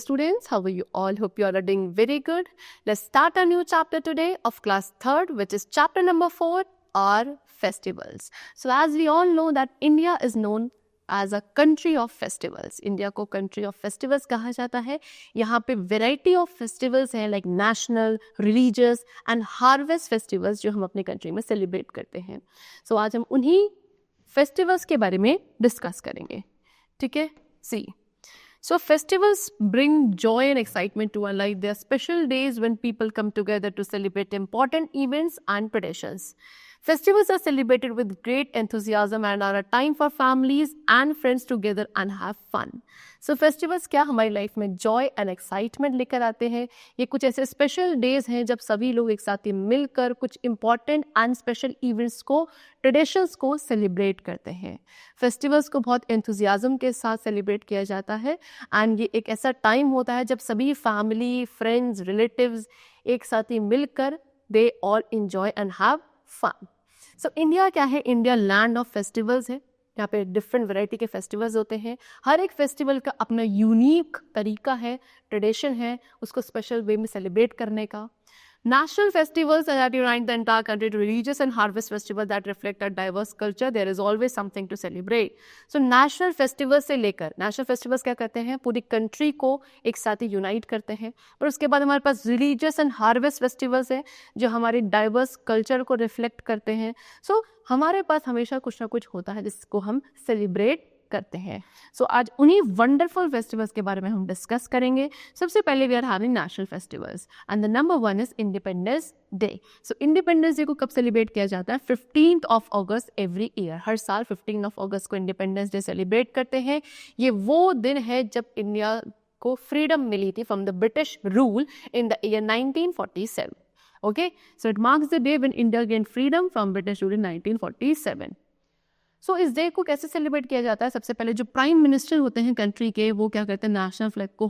students, how are you all? Hope you all are doing very good. Let's start a new chapter today of class 3rd, which is chapter number 4, our festivals. So as we all know that India is known as a country of festivals. India को country of festivals कहा जाता है. यहाँ पे variety of festivals हैं like national, religious and harvest festivals जो हम अपने country में celebrate करते हैं. So आज हम उन्हीं festivals के बारे में discuss करेंगे. ठीक है? See. So festivals bring joy and excitement to our life. They are special days when people come together to celebrate important events and traditions. Festivals are celebrated with great enthusiasm and are a time for families and friends together and have fun. So festivals क्या हमारी life में joy and excitement लेकर आते हैं. ये कुछ ऐसे special days हैं जब सभी लोग एक साथ मिलकर कुछ important and special events को, traditions को celebrate करते हैं. Festivals को बहुत enthusiasm के साथ celebrate किया जाता है and ये एक ऐसा time होता है जब सभी family, friends, relatives एक साथ मिलकर they all enjoy and have fun. So India क्या है? इंडिया लैंड ऑफ फेस्टिवल्स है. यहाँ पे डिफरेंट वैरायटी के फेस्टिवल्स होते हैं. हर एक फेस्टिवल का अपना यूनिक तरीका है, ट्रेडिशन है उसको स्पेशल वे में सेलिब्रेट करने का. National festivals that unite the entire country to religious and harvest festivals that reflect our diverse culture. There is always something to celebrate. So national festivals से लेकर national festivals क्या करते हैं? पूरी country को एक साथ ही unite करते हैं. और उसके बाद हमारे पास religious and harvest festivals है जो हमारे diverse culture को reflect करते हैं. So हमारे पास हमेशा कुछ ना कुछ होता है जिसको हम celebrate करते हैं. सो आज उन्हीं वंडरफुल फेस्टिवल्स के बारे में हम डिस्कस करेंगे. सबसे पहले we are having national festivals and the number 1 is Independence Day. So Independence Day को कब सेलिब्रेट किया जाता है? 15th of August every year. हर साल 15 ऑफ अगस्त को इंडिपेंडेंस डे सेलिब्रेट करते हैं. ये वो दिन है जब इंडिया को फ्रीडम मिली थी from the British rule in the year 1947. Okay, so it marks the day when India gain freedom from British rule in 1947. सो इस डे को कैसे सेलिब्रेट किया जाता है? सबसे पहले जो प्राइम मिनिस्टर होते हैं कंट्री के वो क्या करते हैं? नेशनल फ्लैग को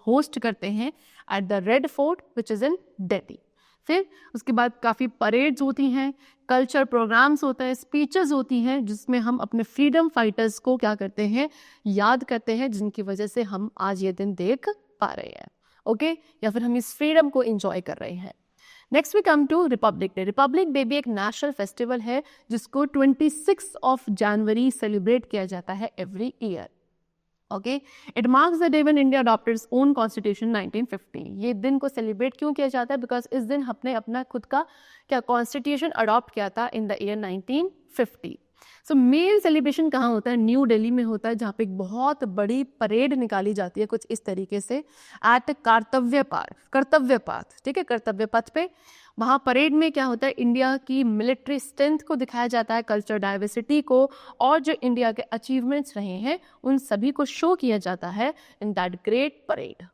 होस्ट करते हैं at the red fort which is in Delhi. फिर उसके बाद काफ़ी परेड्स होती हैं, कल्चर प्रोग्राम्स होते हैं, स्पीचेस होती हैं जिसमें हम अपने फ्रीडम फाइटर्स को क्या करते हैं? याद करते हैं, जिनकी वजह से हम आज ये दिन देख पा रहे हैं. ओके, या फिर हम इस फ्रीडम को इंजॉय कर रहे हैं. Next we come to republic day. Republic day भी एक नेशनल फेस्टिवल है जिसको 26 ऑफ जनवरी सेलिब्रेट किया जाता है every year. Okay, it marks the day when India adopted its own constitution 1950. ये दिन को सेलिब्रेट क्यों किया जाता है? बिकॉज इस दिन हमने अपना खुद का क्या कॉन्स्टिट्यूशन अडॉप्ट किया था in the year 1950. So main celebration कहाँ होता है? न्यू दिल्ली में होता है, जहाँ पे एक बहुत बड़ी परेड निकाली जाती है कुछ इस तरीके से एट कर्तव्य पथ. ठीक है, कर्तव्य पथ पे वहाँ परेड में क्या होता है? इंडिया की मिलिट्री स्ट्रेंथ को दिखाया जाता है, कल्चर डाइवर्सिटी को, और जो इंडिया के अचीवमेंट्स रहे हैं उन सभी को शो किया जाता है in that great parade.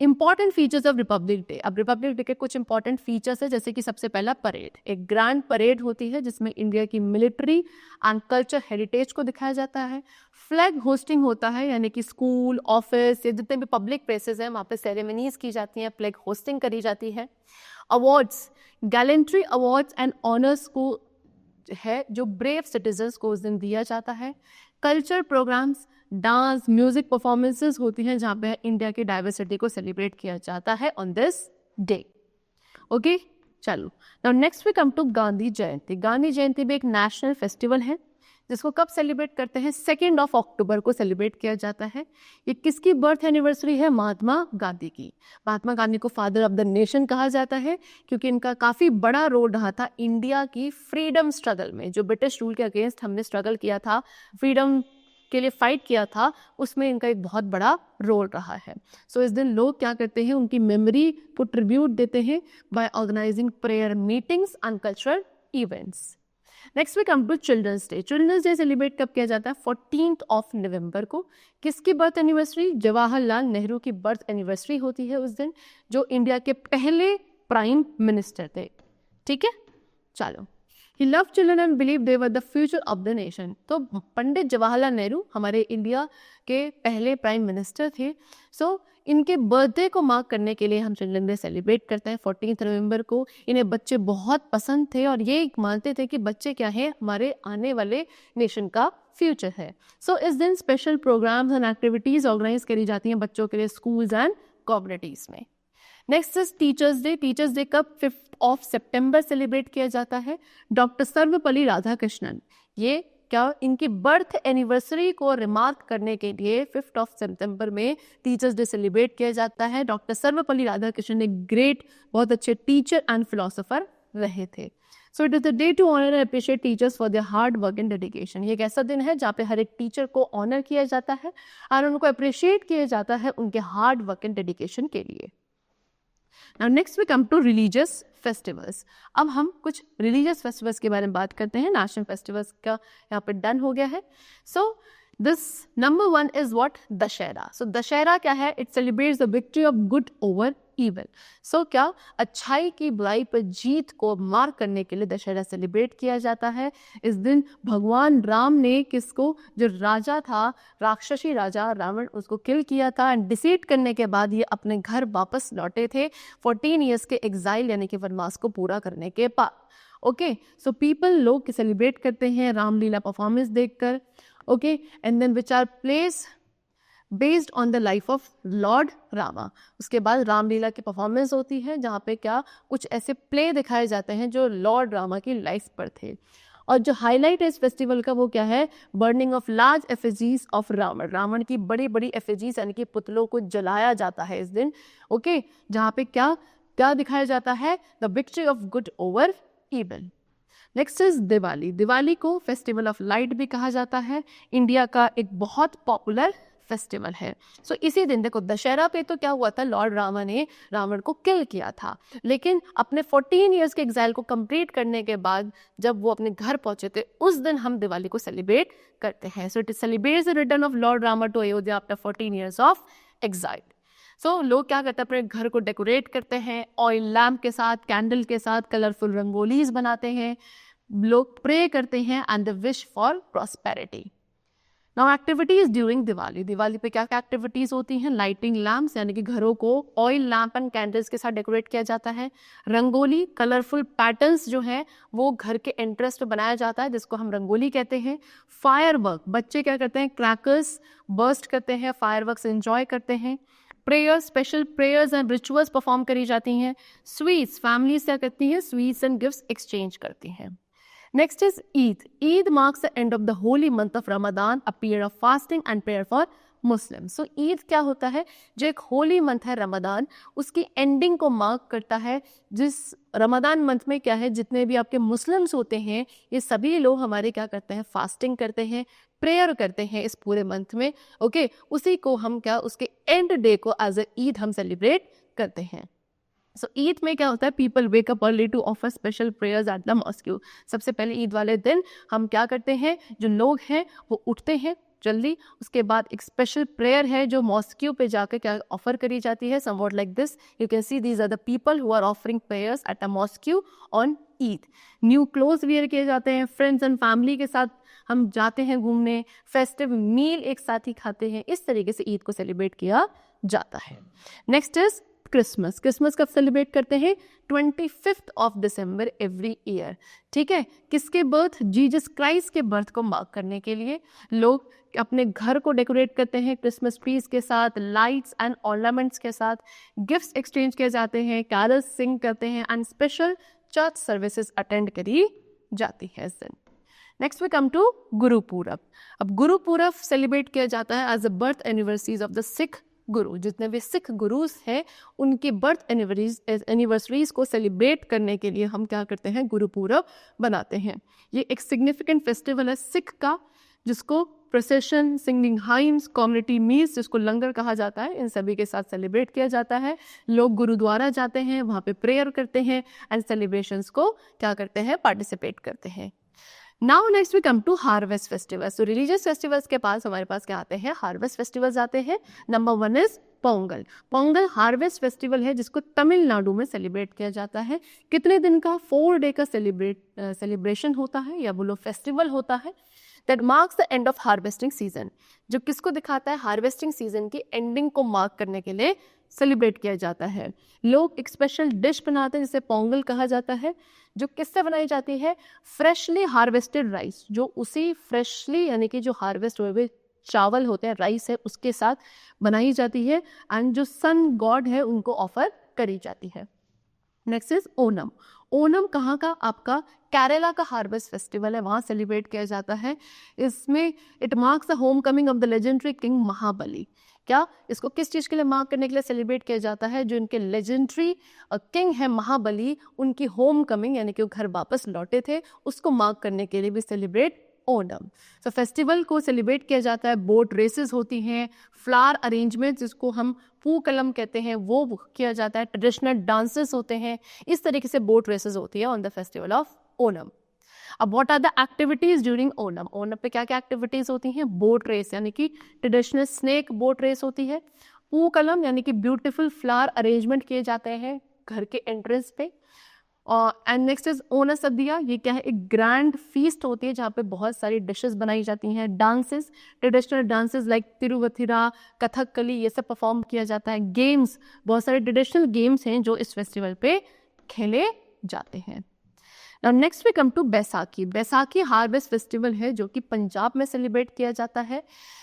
Important features of Republic day. अब रिपब्लिक डे के कुछ इंपॉर्टेंट फीचर्स है, जैसे कि सबसे पहला परेड. एक ग्रैंड परेड होती है जिसमें इंडिया की मिलिट्री एंड कल्चर हेरिटेज को दिखाया जाता है. फ्लैग होस्टिंग होता है, यानी कि स्कूल, ऑफिस या जितने भी पब्लिक प्लेसेस हैं वहाँ पे सेरेमनीज की जाती हैं, फ्लैग होस्टिंग करी जाती है. Awards, gallantry awards and honours को है जो ब्रेव सिटीजन्स को उस दिन दिया जाता है. Culture programmes, dance, music performances होती हैं जहाँ पे इंडिया की डाइवर्सिटी को सेलिब्रेट किया जाता है ऑन दिस डे. ओके, चलो now next we come to Gandhi Jayanti. Gandhi Jayanti भी एक नेशनल फेस्टिवल है जिसको कब सेलिब्रेट करते हैं? 2 अक्टूबर को सेलिब्रेट किया जाता है. ये किसकी बर्थ एनिवर्सरी है? महात्मा गांधी की. महात्मा गांधी को फादर ऑफ द नेशन कहा जाता है क्योंकि इनका काफ़ी बड़ा रोल रहा था इंडिया की फ्रीडम स्ट्रगल में. जो ब्रिटिश रूल के अगेंस्ट हमने स्ट्रगल किया था, फ्रीडम के लिए फाइट किया था, उसमें इनका एक बहुत बड़ा रोल रहा है. सो इस दिन लोग क्या करते हैं? उनकी मेमोरी को ट्रिब्यूट देते हैं by organising prayer meetings and cultural events. Next we come to children's day. Children's day celebrate कब किया जाता है? 14th ऑफ नवंबर को. किसकी बर्थ एनिवर्सरी? जवाहरलाल नेहरू की बर्थ एनिवर्सरी होती है उस दिन, जो इंडिया के पहले प्राइम मिनिस्टर थे. ठीक है, चलो. He loved children and believed they were the future of the nation. तो पंडित जवाहरलाल नेहरू हमारे इंडिया के पहले प्राइम मिनिस्टर थे. सो इनके बर्थडे को मार्क करने के लिए हम चिल्ड्रन डे सेलिब्रेट करते हैं 14 नवंबर को। इन्हें बच्चे बहुत पसंद थे और ये मानते थे कि बच्चे क्या है, हमारे आने वाले नेशन का फ्यूचर है। सो इस दिन special programmes and activities organise करी जाती हैं बच्चों के लिए स्कूल्स एंड कम्युनिटीज़ में। Next is teachers day. Teachers day कब 5 सितंबर सेलिब्रेट किया जाता है। डॉक्टर सर्वपल्ली राधाकृष्णन, ये क्या इनकी बर्थ एनिवर्सरी को रिमार्क करने के लिए 5 सितंबर में टीचर्स डे सेलिब्रेट किया जाता है। डॉक्टर सर्वपल्ली राधाकृष्णन एक ग्रेट, बहुत अच्छे टीचर एंड फिलोसोफर रहे थे। So it is the day to honour and appreciate teachers for their hard work and dedication. ये एक ऐसा दिन है जहाँ पे हर एक टीचर को ऑनर किया जाता है और उनको अप्रिशिएट किया जाता है उनके हार्ड वर्क एंड डेडिकेशन के लिए। Now next we come to religious festivals. अब हम कुछ religious festivals के बारे में बात करते हैं। National festivals का यहाँ पे डन हो गया है। So this number 1 is what? Dussehra. So Dussehra क्या है? It celebrates the victory of good over evil. So क्या अच्छाई की बुराई पर जीत को मार्क करने के लिए दशहरा सेलिब्रेट किया जाता है। इस दिन भगवान राम ने किसको, जो राजा था, राक्षसी राजा रावण, उसको किल किया था एंड डिसीट करने के बाद ये अपने घर वापस लौटे थे 14 ईयर्स के एग्जाइल यानी कि वनवास को पूरा करने के बाद। ओके, सो पीपल लोग सेलिब्रेट करते हैं रामलीला परफॉर्मेंस देखकर। Okay, and then which are plays based on the life of lord Rama. उसके बाद रामलीला की परफॉर्मेंस होती है जहाँ पे क्या कुछ ऐसे प्ले दिखाए जाते हैं जो लॉर्ड रामा की लाइफ पर थे। और जो हाईलाइट है इस फेस्टिवल का वो क्या है? Burning of large effigies of Ravana. Ravana की बड़ी बड़ी एफिजीज यानी कि पुतलों को जलाया जाता है इस दिन। ओके, जहाँ पे क्या क्या दिखाया जाता है? The victory of good over evil. Next is Diwali. Diwali को फेस्टिवल ऑफ लाइट भी कहा जाता है। इंडिया का एक बहुत पॉपुलर फेस्टिवल है। सो इसी दिन देखो, दशहरा पे तो क्या हुआ था, लॉर्ड रामा ने रावण को किल किया था, लेकिन अपने 14 इयर्स के एग्जाइल को कंप्लीट करने के बाद जब वो अपने घर पहुंचे थे उस दिन हम दिवाली को सेलिब्रेट करते हैं। So it is celebrates the return of lord Rama to Ayodhya after 14 years of exile. So लोग क्या करते हैं, अपने घर को डेकोरेट करते हैं ऑयल लैम्प के साथ, कैंडल के साथ, कलरफुल रंगोलीज बनाते हैं, लोग प्रे करते हैं and the wish for prosperity. Now activities during Diwali. Diwali पे क्या क्या एक्टिविटीज होती हैं? लाइटिंग लैम्प्स यानी कि घरों को ऑयल लैम्प एंड कैंडल्स के साथ डेकोरेट किया जाता है। रंगोली, कलरफुल पैटर्न्स जो है वो घर के एंट्रेंस पे बनाया जाता है जिसको हम रंगोली कहते हैं। फायरवर्क, बच्चे क्या करते हैं, क्रैकर्स बर्स्ट करते हैं, फायरवर्क्स एंजॉय करते हैं। Prayers, special prayers and rituals perform करी जाती हैं। स्वीट्स, फैमिलीज क्या करती हैं, स्वीट्स एंड गिफ्ट्स एक्सचेंज करती हैं। Next is Eid. Eid marks the end of the holy month of Ramadan, a period of fasting and prayer for Muslims. So Eid क्या होता है, जो एक होली मंथ है रमदान, उसकी एंडिंग को मार्क करता है। जिस रमदान मंथ में क्या है, जितने भी आपके मुस्लिम्स होते हैं ये सभी लोग हमारे क्या करते हैं, फास्टिंग करते हैं, प्रेयर करते हैं इस पूरे मंथ में। ओके, उसी को हम क्या, उसके एंड डे को एज अ ईद हम सेलिब्रेट करते हैं। सो ईद में क्या होता है, people wake up early to offer special prayers at the mosque. सबसे पहले ईद वाले दिन हम क्या करते हैं, जो लोग हैं वो उठते हैं जल्दी, उसके बाद एक स्पेशल प्रेयर है जो मॉस्क्यू पे जाकर क्या ऑफर करी जाती है, somewhat like this. You can see these are the people who are offering prayers at a mosque on Eid. New cloth wear किए जाते हैं, फ्रेंड्स एंड फैमिली के साथ हम जाते हैं घूमने, फेस्टिव मील एक साथ ही खाते हैं। इस तरीके से ईद को सेलिब्रेट किया जाता है। Next is Christmas. क्रिसमस कब सेलिब्रेट करते हैं? 25 ऑफ दिसंबर एवरी ईयर। ठीक है, किसके बर्थ? जीसस क्राइस्ट के बर्थ को मार्क करने के लिए लोग अपने घर को डेकोरेट करते हैं क्रिसमस ट्रीज के साथ, लाइट्स एंड ऑर्नामेंट्स के साथ, गिफ्ट्स एक्सचेंज किए जाते हैं, कैरल्स सिंग करते हैं and special church services attend करी जाती है इस दिन। Next we come to Gurpurab. अब गुरुपूरब सेलिब्रेट किया जाता है as a birth anniversaries of the Sikh guru. जितने भी सिख गुरुज हैं उनकी बर्थ एनिवर्सरीज को सेलिब्रेट करने के लिए हम क्या करते हैं, गुरुपूरब बनाते हैं। ये एक सिग्निफिकेंट फेस्टिवल है सिख का, जिसको procession, singing hymns, community meals जिसको लंगर कहा जाता है, इन सभी के साथ सेलिब्रेट किया जाता है। लोग गुरुद्वारा जाते हैं, वहाँ पे प्रेयर करते हैं एंड सेलिब्रेशंस को क्या करते हैं, पार्टिसिपेट करते हैं। Now next we come to harvest festivals. तो रिलीजियस फेस्टिवल्स के पास हमारे पास क्या आते हैं, हार्वेस्ट फेस्टिवल्स आते हैं। Number 1 is Pongal. Pongal harvest festival है जिसको तमिलनाडु में सेलिब्रेट किया जाता है। कितने दिन का? 4 डे का सेलिब्रेशन होता है या बोलो फेस्टिवल होता है, that marks the end of harvesting season, जो किसको दिखाता है, हार्वेस्टिंग सीजन की एंडिंग को मार्क करने के लिए सेलिब्रेट किया जाता है। लोग एक स्पेशल डिश बनाते हैं जिसे पोंगल कहा जाता है, जो किससे बनाई जाती है, फ्रेशली हार्वेस्टेड राइस, जो उसी फ्रेशली यानी कि जो हार्वेस्ट हुए हुए चावल होते हैं, राइस है, उसके साथ बनाई जाती है एंड जो सन गॉड है उनको ऑफर करी जाती है। Next is Onam. ओनम कहाँ का, आपका केरला का हार्वेस्ट फेस्टिवल है, वहाँ सेलिब्रेट किया जाता है। इसमें it marks the home coming of the legendary king Mahabali. क्या इसको किस चीज़ के लिए मार्क करने के लिए सेलिब्रेट किया जाता है, जो इनके लेजेंडरी किंग है महाबली, उनकी होम कमिंग यानी कि वो घर वापस लौटे थे, उसको मार्क करने के लिए भी सेलिब्रेट ओनम। सो फेस्टिवल को सेलिब्रेट किया जाता है, बोट रेसेस होती हैं, फ्लावर अरेंजमेंट जिसको हम पूकलम कहते हैं वो किया जाता है, ट्रेडिशनल डांसेस होते हैं, इस तरीके से बोट रेसेस होती है on the festival of Onam. अब what are the activities during Onam, Onam पे क्या क्या एक्टिविटीज होती हैं, बोट रेस यानी कि ट्रेडिशनल स्नेक बोट रेस होती है, पूकलम यानी कि ब्यूटीफुल फ्लावर अरेंजमेंट किए जाते हैं घर के एंट्रेंस पे, एंड नेक्स्ट इज ओना सद्या, ये क्या है, एक ग्रैंड फीस्ट होती है जहाँ पे बहुत सारी डिशेस बनाई जाती हैं, dances, traditional dances like Thiruvathira, Kathakali, ये सब परफॉर्म किया जाता है, गेम्स, बहुत सारे ट्रेडिशनल गेम्स हैं जो इस फेस्टिवल पे खेले जाते हैं। Now next we come to Baisakhi. Baisakhi harvest festival है जो कि पंजाब में सेलिब्रेट किया जाता है।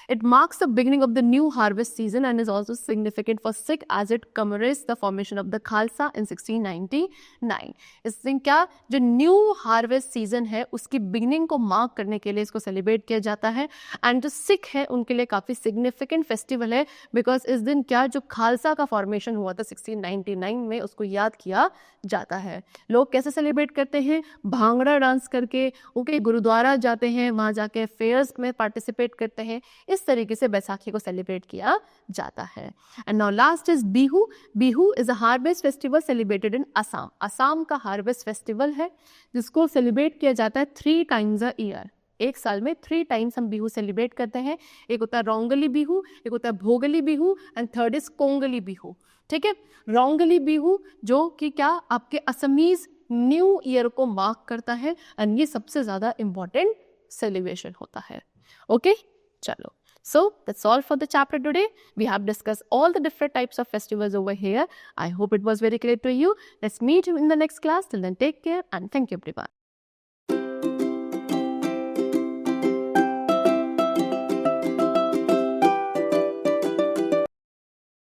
It marks the beginning of the new harvest season and is also significant for Sikh as it commemorates the formation of the Khalsa in 1699। इस दिन क्या, जो न्यू हार्वेस्ट सीजन है उसकी बिगिनिंग को मार्क करने के लिए इसको सेलिब्रेट किया जाता है एंड जो सिख है उनके लिए काफ़ी सिग्निफिकेंट फेस्टिवल है, बिकॉज इस दिन क्या, जो खालसा का फॉर्मेशन हुआ था 1699 में, उसको याद किया जाता है। लोग कैसे सेलिब्रेट करते हैं, भांगड़ा डांस करके, ओके, गुरुद्वारा जाते हैं, वहाँ जाके फेयर्स में पार्टिसिपेट करते हैं, इस तरीके से बैसाखी को सेलिब्रेट किया जाता है। And now last is Bihu. Bihu is a harvest festival celebrated in Assam. Assam का हार्वेस्ट फेस्टिवल है जिसको सेलिब्रेट किया जाता है 3 times अ ईयर, एक साल में 3 times हम बिहू सेलिब्रेट करते हैं। एक होता है रोंगली बिहू, एक होता है Bhogali Bihu and third is Kongali Bihu. ठीक है, रोंगली बिहू जो कि क्या, आपके असमीज न्यू ईयर को मार्क करता है एंड ये सबसे ज़्यादा इम्पॉर्टेंट सेलिब्रेशन होता है। ओके, चलो, so that's all for the chapter today. We have discussed all the different types of festivals over here. I hope it was very clear to you. Let's meet you in the next class. Till then, take care and thank you everyone.